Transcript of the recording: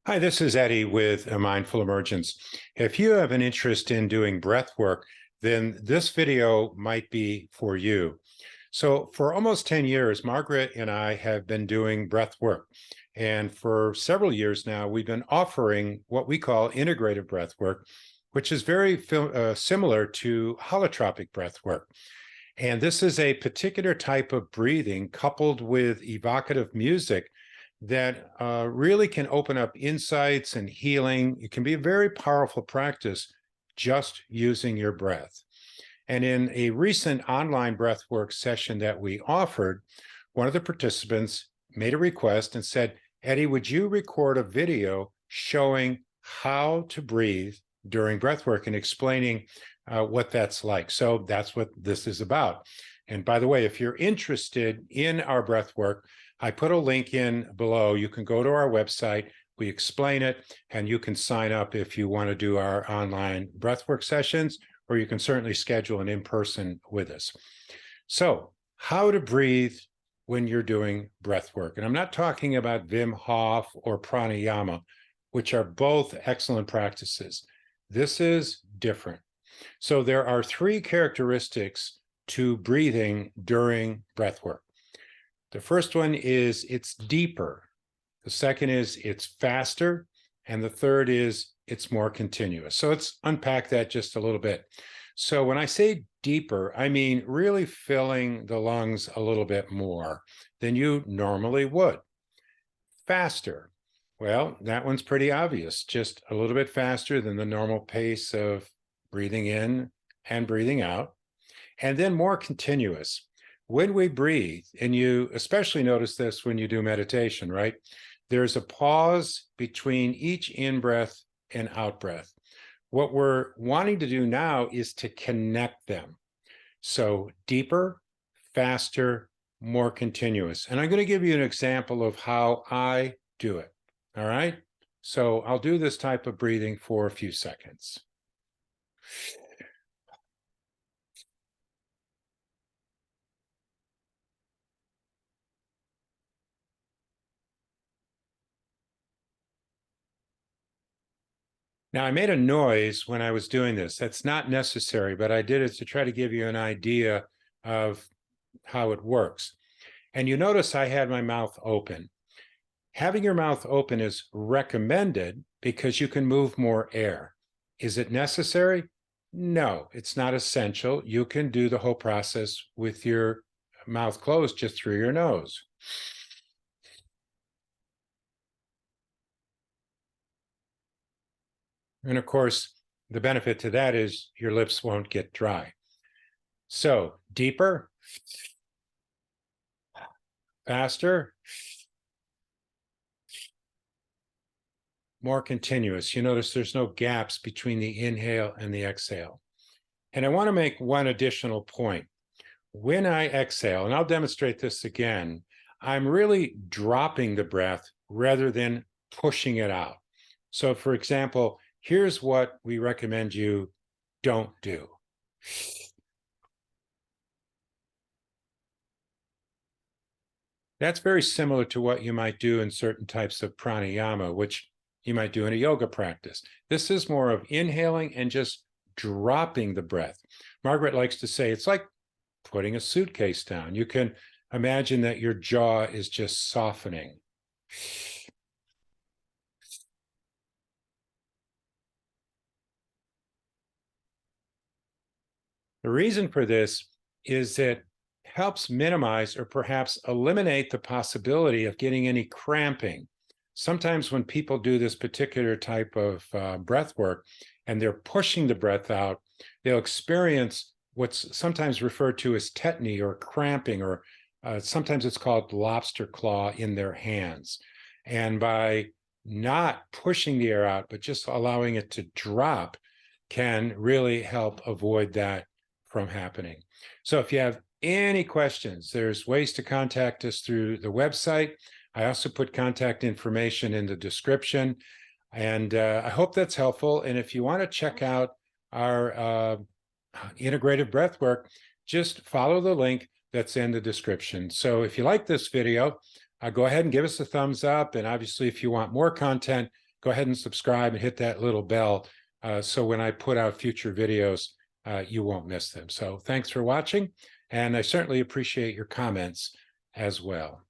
Hi, this is Eddie with A Mindful Emergence. If you have an interest in doing breath work, then this video might be for you. So for almost 10 years, Margaret and I have been doing breath work. And for several years now, we've been offering what we call integrative breath work, which is very similar to holotropic breath work. And this is a particular type of breathing coupled with evocative music that really can open up insights and healing. It can be a very powerful practice just using your breath. And in a recent online breathwork session that we offered, one of the participants made a request and said, Eddie, would you record a video showing how to breathe during breathwork and explaining what that's like? So that's what this is about. And by the way, if you're interested in our breathwork, I put a link in below. You can go to our website, we explain it, and you can sign up if you want to do our online breathwork sessions, or you can certainly schedule an in-person with us. So, how to breathe when you're doing breathwork. And I'm not talking about Wim Hof or pranayama, which are both excellent practices. This is different. So there are three characteristics to breathing during breathwork. The first one is it's deeper. The second is it's faster. And the third is it's more continuous. So let's unpack that just a little bit. So when I say deeper, I mean really filling the lungs a little bit more than you normally would. Faster. Well, that one's pretty obvious, just a little bit faster than the normal pace of breathing in and breathing out. And then more continuous. When we breathe, and you especially notice this when you do meditation, right? There's a pause between each in-breath and out-breath. What we're wanting to do now is to connect them. So deeper, faster, more continuous. And I'm going to give you an example of how I do it. All right? So I'll do this type of breathing for a few seconds. Now, I made a noise when I was doing this. That's not necessary, but I did it to try to give you an idea of how it works. And you notice I had my mouth open. Having your mouth open is recommended because you can move more air. Is it necessary? No, it's not essential. You can do the whole process with your mouth closed just through your nose. And of course, the benefit to that is your lips won't get dry. So deeper, faster, more continuous. You notice there's no gaps between the inhale and the exhale. And I want to make one additional point. When I exhale, and I'll demonstrate this again, I'm really dropping the breath rather than pushing it out. So for example, here's what we recommend you don't do. That's very similar to what you might do in certain types of pranayama, which you might do in a yoga practice. This is more of inhaling and just dropping the breath. Margaret likes to say it's like putting a suitcase down. You can imagine that your jaw is just softening. The reason for this is it helps minimize or perhaps eliminate the possibility of getting any cramping. Sometimes when people do this particular type of breath work and they're pushing the breath out, they'll experience what's sometimes referred to as tetany or cramping, or sometimes it's called lobster claw in their hands. And by not pushing the air out, but just allowing it to drop, can really help avoid that from happening. So if you have any questions, there's ways to contact us through the website. I also put contact information in the description, and I hope that's helpful. And if you want to check out our integrative breathwork, just follow the link that's in the description. So if you like this video, go ahead and give us a thumbs up. And obviously, if you want more content, go ahead and subscribe and hit that little bell so when I put out future videos, you won't miss them. So thanks for watching, and I certainly appreciate your comments as well.